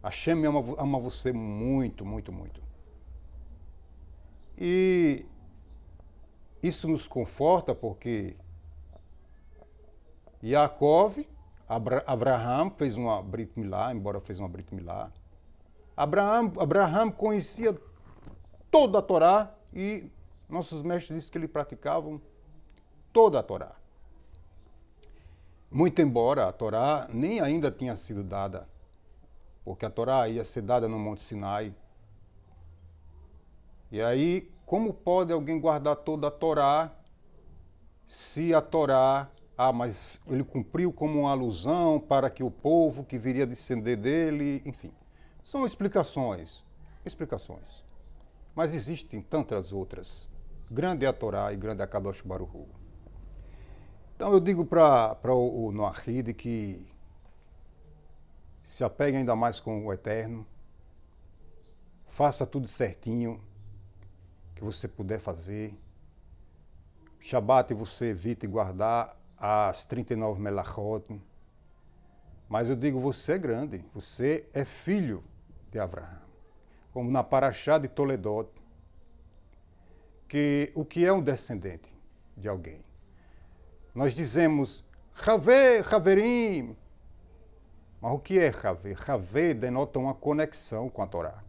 Hashem ama você muito, muito, muito. E isso nos conforta porque Yaakov, Abraham fez uma Brit Milá, embora fez uma Brit Milá. Abraham conhecia toda a Torá e nossos mestres dizem que ele praticavam toda a Torá. Muito embora a Torá nem ainda tinha sido dada, porque a Torá ia ser dada no Monte Sinai. E aí, como pode alguém guardar toda a Torá se a Torá, mas ele cumpriu como uma alusão para que o povo que viria descender dele, enfim. São explicações. Mas existem tantas outras. Grande é a Torá e grande é a Kadosh Baruch Hu. Então eu digo para o Noahide que se apegue ainda mais com o Eterno, faça tudo certinho que você puder fazer. Shabat você evite guardar as 39 melachot. Mas eu digo, você é grande, você é filho de Abraão. Como na Parashá de Toledot, que o que é um descendente de alguém? Nós dizemos, Havê, Haverim. Mas o que é Havê? Havê denota uma conexão com a Torá.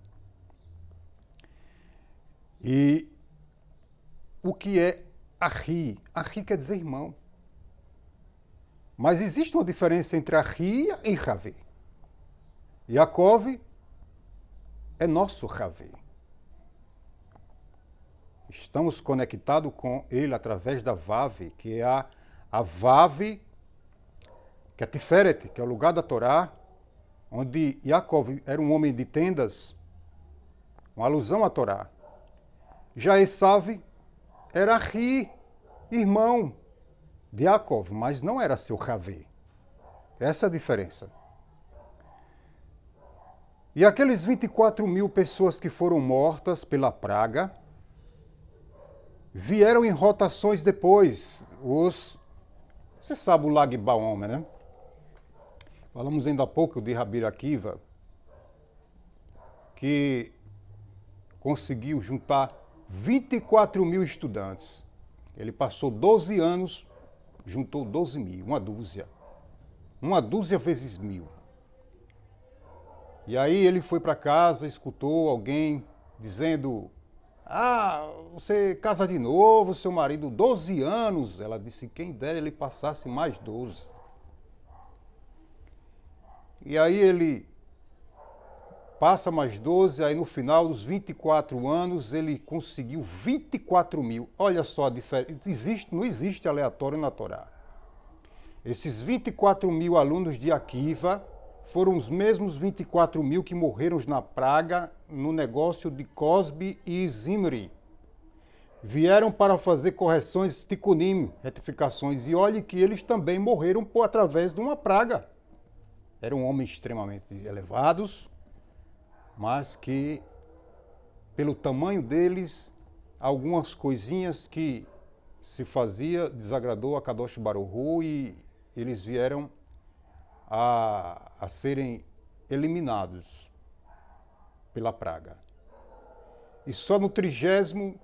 E o que é Ahi? Ahi quer dizer irmão. Mas existe uma diferença entre Ahi e Havê. Yaakov é nosso Havê. Estamos conectados com ele através da Vav, que é a Vav, que é Tiferet, que é o lugar da Torá, onde Yaakov era um homem de tendas, uma alusão à Torá. Já Esav era Ahi, irmão de Yaakov, mas não era seu Havê. Essa é a diferença. E aqueles 24 mil pessoas que foram mortas pela praga, vieram em rotações depois. Você sabe o Lag Baomer, né? Falamos ainda há pouco de Rabi Akiva, que conseguiu juntar 24 mil estudantes. Ele passou 12 anos, juntou 12 mil, uma dúzia. Uma dúzia vezes 1000. E aí ele foi para casa, escutou alguém dizendo: você casa de novo, seu marido, 12 anos. Ela disse: quem dera ele passasse mais 12. E aí ele passa mais 12, aí no final dos 24 anos ele conseguiu 24 mil. Olha só a diferença, não existe aleatório na Torá. Esses 24 mil alunos de Akiva foram os mesmos 24 mil que morreram na praga no negócio de Cosbi e Zimri. Vieram para fazer correções Tikkunim, retificações, e olhe que eles também morreram através de uma praga. Eram homens extremamente elevados, mas que, pelo tamanho deles, algumas coisinhas que se fazia desagradou a Kadosh Baruch Hu e eles vieram a serem eliminados pela praga. E só no 33º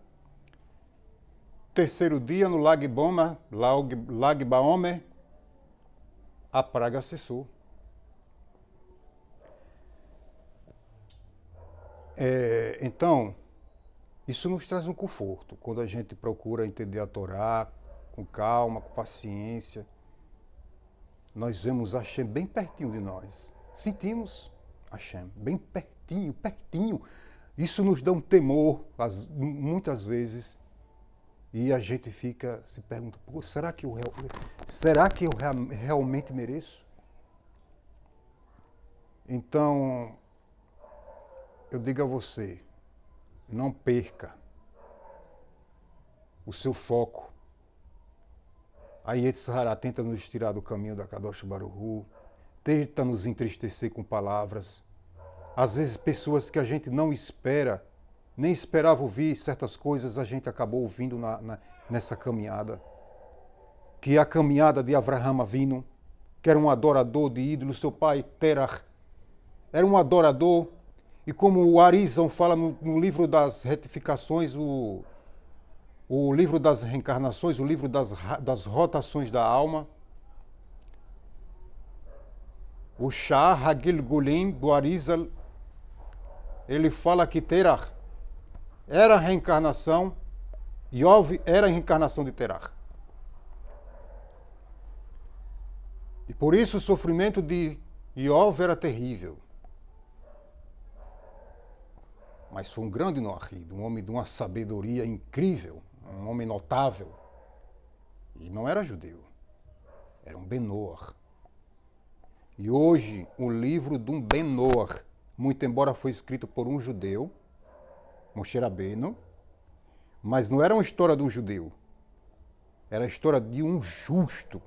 dia, no Lag Baomer, a praga cessou. Então, isso nos traz um conforto, quando a gente procura entender a Torá com calma, com paciência. Nós vemos Hashem bem pertinho de nós. Sentimos Hashem bem pertinho, pertinho. Isso nos dá um temor, muitas vezes, e a gente fica se pergunta: será que eu realmente mereço? Então, eu digo a você, não perca o seu foco. A Yetzirah tenta nos tirar do caminho da Kadosh Baruch Hu, tenta nos entristecer com palavras. Às vezes pessoas que a gente não espera, nem esperava ouvir certas coisas, a gente acabou ouvindo nessa caminhada. Que é a caminhada de Avraham Avinu, que era um adorador de ídolos, seu pai Terach era um adorador. E como o Arizon fala no livro das retificações, o livro das reencarnações, o livro das rotações da alma, o Shah Hagil Gulim do Arizal, ele fala que Terah era a reencarnação, Iov era a reencarnação de Terah. E por isso o sofrimento de Iov era terrível. Mas foi um grande Noahide, um homem de uma sabedoria incrível, um homem notável. E não era judeu, era um Ben-Noach. E hoje, o livro de um Ben-Noach, muito embora foi escrito por um judeu, Moshe Rabbeinu, mas não era uma história de um judeu, era a história de um justo.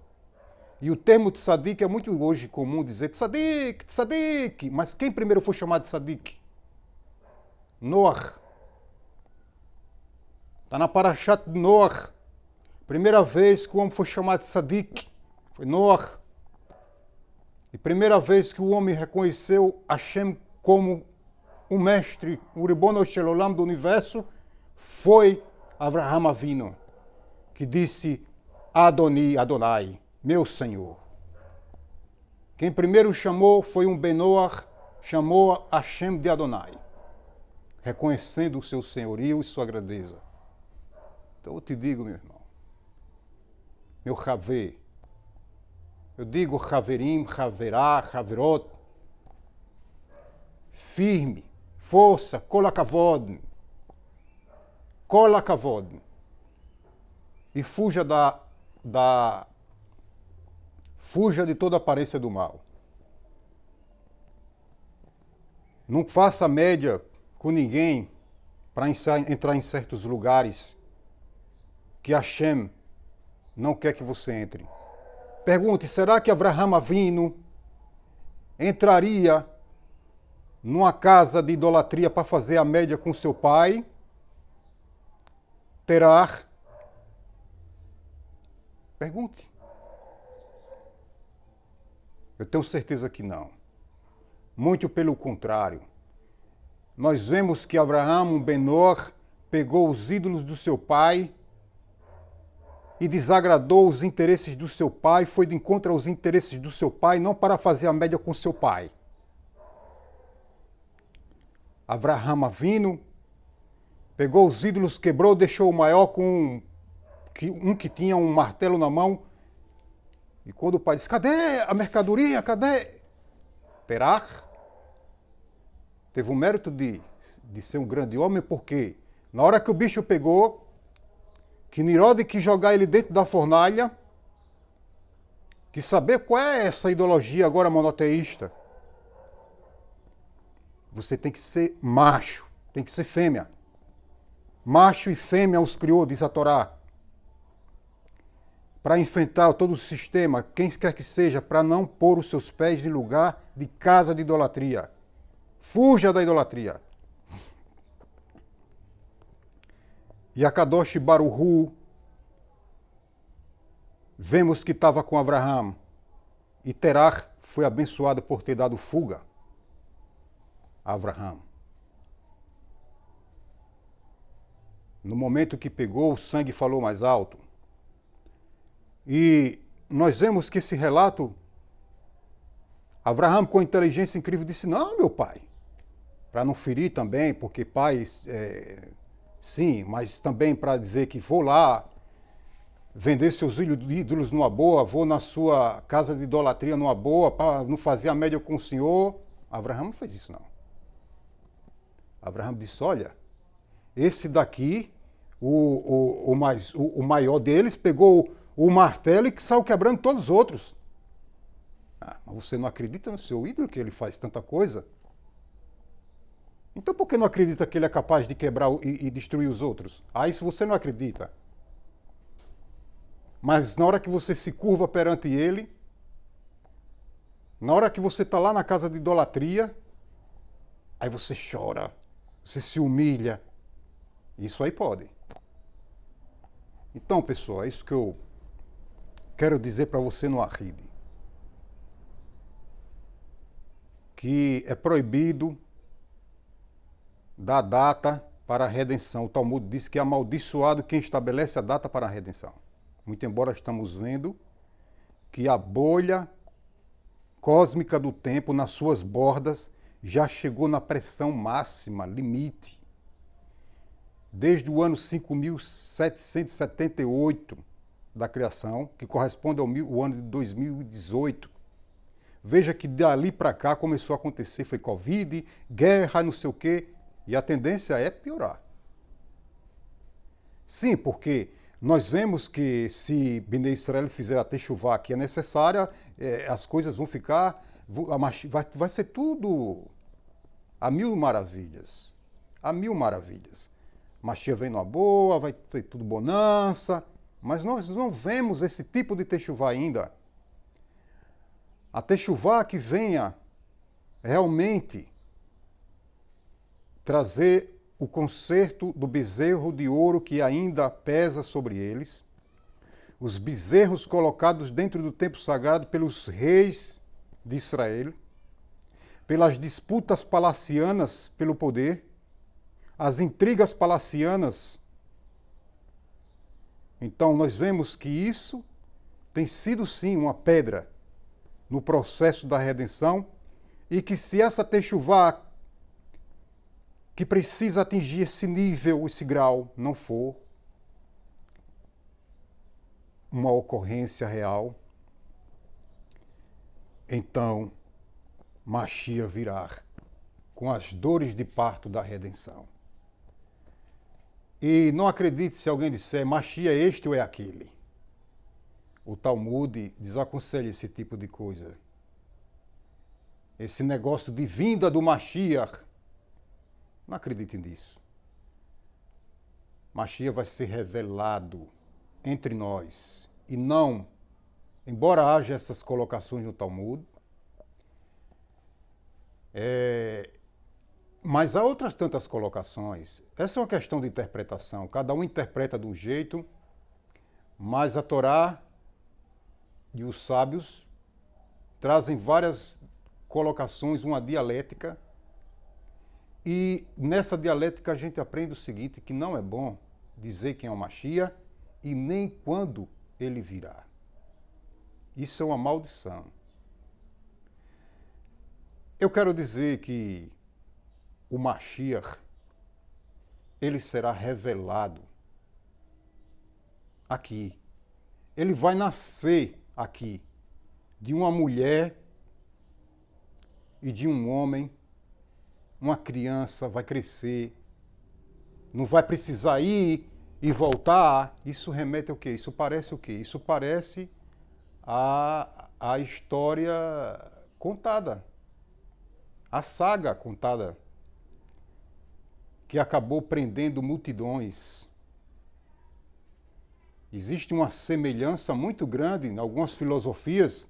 E o termo tzadik é muito hoje comum dizer tzadik, tzadik, mas quem primeiro foi chamado de tzadik? Noach. Está na Parashat de Noach. Primeira vez que o homem foi chamado de tzadik foi Noach. E primeira vez que o homem reconheceu Hashem como o mestre, o Ribono Shel Olam do universo, foi Avraham Avinu, que disse Adoni, Adonai, meu Senhor. Quem primeiro chamou foi um Ben-Noach, chamou Hashem de Adonai, reconhecendo o seu senhorio e sua grandeza. Então eu te digo, meu irmão, meu Haver, eu digo Haverim, Haverá, Haverot, firme, força, kolakavod, kolakavod, e fuja fuja de toda aparência do mal. Não faça média com ninguém para entrar em certos lugares que Hashem não quer que você entre. Pergunte, será que Avraham Avinu entraria numa casa de idolatria para fazer a média com seu pai? Terah? Pergunte. Eu tenho certeza que não. Muito pelo contrário. Nós vemos que Avraham, Ben-Noach, pegou os ídolos do seu pai e desagradou os interesses do seu pai, foi de encontro aos interesses do seu pai, não para fazer a média com seu pai. Avraham Avinu pegou os ídolos, quebrou, deixou o maior com um que tinha um martelo na mão. E quando o pai disse, cadê a mercadoria, cadê? Terah teve o mérito de ser um grande homem, porque na hora que o bicho pegou, que Nirod quis jogar ele dentro da fornalha, quis saber qual é essa ideologia agora monoteísta. Você tem que ser macho, tem que ser fêmea. Macho e fêmea os criou, diz a Torá. Para enfrentar todo o sistema, quem quer que seja, para não pôr os seus pés em lugar de casa de idolatria. Fuja da idolatria. E a Kadosh Baruhu, vemos que estava com Avraham. E Terah foi abençoado por ter dado fuga a Avraham. No momento que pegou, o sangue falou mais alto. E nós vemos que esse relato, Avraham com inteligência incrível disse, não, meu pai, para não ferir também, porque pai, sim, mas também para dizer que vou lá vender seus ídolos numa boa, vou na sua casa de idolatria numa boa, para não fazer a média com o senhor. Avraham não fez isso, não. Avraham disse, olha, esse daqui, o maior deles, pegou o martelo e saiu quebrando todos os outros. Ah, mas você não acredita no seu ídolo, que ele faz tanta coisa? Então por que não acredita que ele é capaz de quebrar e destruir os outros? Ah, isso você não acredita. Mas na hora que você se curva perante ele, na hora que você está lá na casa de idolatria, aí você chora, você se humilha. Isso aí pode. Então, pessoal, é isso que eu quero dizer para você no Arride. que é proibido dar data para a redenção. O Talmud diz que é amaldiçoado quem estabelece a data para a redenção. Muito embora estamos vendo que a bolha cósmica do tempo, nas suas bordas, já chegou na pressão máxima, limite. Desde o ano 5.778 da criação, que corresponde ao ano de 2018. Veja que dali para cá começou a acontecer, foi Covid, guerra, não sei o quê, e a tendência é piorar. Sim, porque nós vemos que se Bnei Israel fizer a techuvá que é necessária, as coisas vão ficar, vai ser tudo a mil maravilhas. A mil maravilhas. Mashiach vem numa boa, vai ter tudo bonança, mas nós não vemos esse tipo de techuvá ainda. A techuvá que venha realmente trazer o conserto do bezerro de ouro que ainda pesa sobre eles, os bezerros colocados dentro do templo sagrado pelos reis de Israel, pelas disputas palacianas pelo poder, as intrigas palacianas. Então nós vemos que isso tem sido sim uma pedra no processo da redenção e que se essa techuvá que precisa atingir esse nível, esse grau, não for uma ocorrência real, então Mashiach virá com as dores de parto da redenção. E não acredite se alguém disser Mashiach é este ou é aquele. O Talmud desaconselha esse tipo de coisa. Esse negócio de vinda do Mashiach, não acreditem nisso. Mashiach vai ser revelado entre nós. E não, embora haja essas colocações no Talmud, mas há outras tantas colocações. Essa é uma questão de interpretação. Cada um interpreta de um jeito, mas a Torá e os sábios trazem várias colocações, uma dialética. E nessa dialética a gente aprende o seguinte, que não é bom dizer quem é o Mashiach e nem quando ele virá. Isso é uma maldição. Eu quero dizer que o Mashiach, ele será revelado aqui. Ele vai nascer aqui de uma mulher e de um homem. Uma criança vai crescer, não vai precisar ir e voltar. Isso remete ao quê? Isso parece o quê? Isso parece a história contada, a saga contada, que acabou prendendo multidões. Existe uma semelhança muito grande em algumas filosofias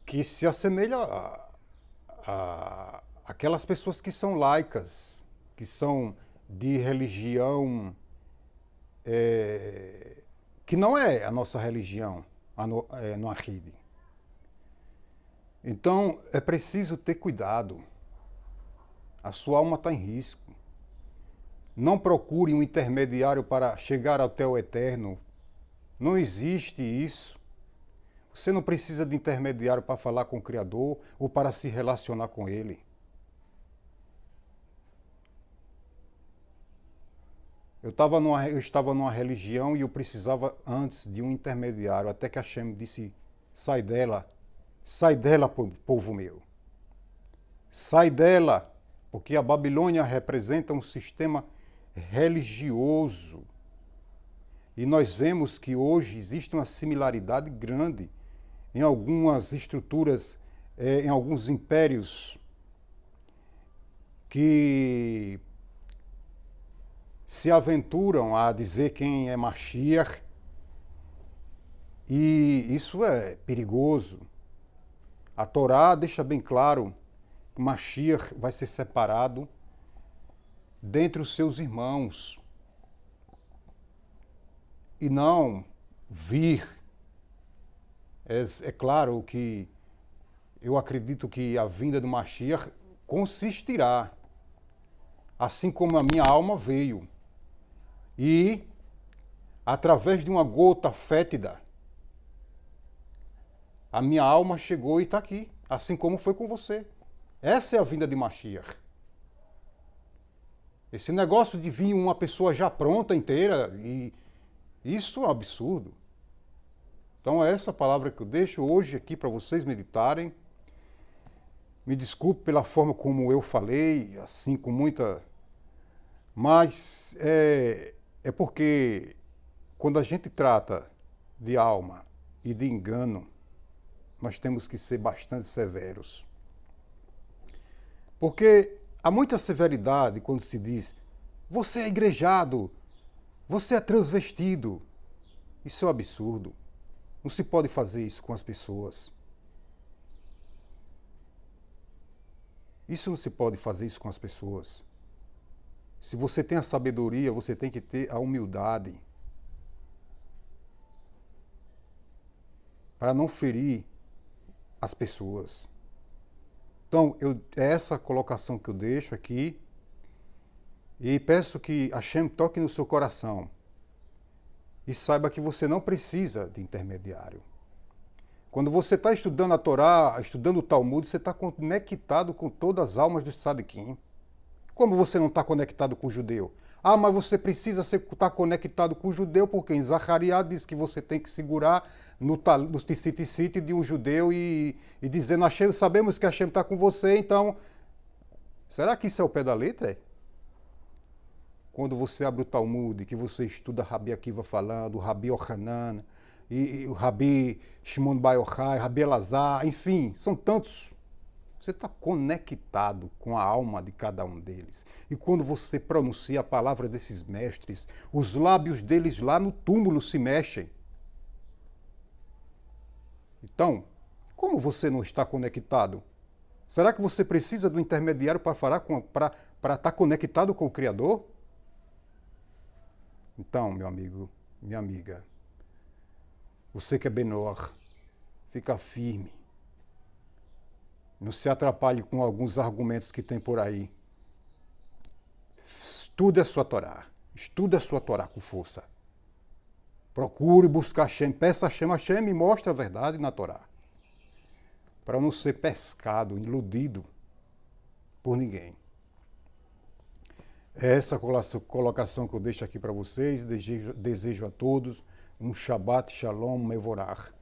que se assemelha a aquelas pessoas que são laicas, que são de religião que não é a nossa religião, no Ahide. Então é preciso ter cuidado. A sua alma está em risco. Não procure um intermediário para chegar até o eterno. Não existe isso. Você não precisa de intermediário para falar com o Criador ou para se relacionar com Ele. Eu estava numa religião e eu precisava antes de um intermediário, até que Hashem disse, sai dela, povo meu. Sai dela, porque a Babilônia representa um sistema religioso. E nós vemos que hoje existe uma similaridade grande em algumas estruturas, em alguns impérios que se aventuram a dizer quem é Mashiach, e isso é perigoso. A Torá deixa bem claro que Mashiach vai ser separado dentre os seus irmãos e não vir É claro que eu acredito que a vinda do Mashiach consistirá, assim como a minha alma veio, e através de uma gota fétida, a minha alma chegou e está aqui, assim como foi com você. Essa é a vinda de Mashiach. Esse negócio de vir uma pessoa já pronta, inteira, e isso é um absurdo. Então é essa palavra que eu deixo hoje aqui para vocês meditarem. Me desculpe pela forma como eu falei, assim com muita... Mas é porque quando a gente trata de alma e de engano, nós temos que ser bastante severos. Porque há muita severidade quando se diz: você é igrejado, você é transvestido. Isso é um absurdo. Não se pode fazer isso com as pessoas. Isso não se pode fazer isso com as pessoas. Se você tem a sabedoria, você tem que ter a humildade para não ferir as pessoas. Então, é essa colocação que eu deixo aqui e peço que Hashem toque no seu coração e saiba que você não precisa de intermediário. Quando você está estudando a Torá, estudando o Talmud, você está conectado com todas as almas do Sadiquim. Como você não está conectado com o judeu? Ah, mas você precisa estar conectado com o judeu, porque em Zacariá diz que você tem que segurar no ticite de um judeu e dizendo: Hashem, sabemos que Hashem está com você, então... Será que isso é o pé da letra? Quando você abre o Talmud, que você estuda Rabi Akiva falando, o Rabi Yohanan, e o Rabi Shimon Bar Yochai, Rabi Elazar, enfim, são tantos. Você está conectado com a alma de cada um deles. E quando você pronuncia a palavra desses mestres, os lábios deles lá no túmulo se mexem. Então, como você não está conectado? Será que você precisa do intermediário para estar conectado com o Criador? Então, meu amigo, minha amiga, você que é menor, fica firme. Não se atrapalhe com alguns argumentos que tem por aí. Estude a sua Torá. Estude a sua Torá com força. Procure buscar Hashem. Peça a Hashem. Hashem me mostra a verdade na Torá. Para não ser pescado, iludido por ninguém. É essa colocação que eu deixo aqui para vocês. Desejo a todos um Shabbat Shalom Mevorach.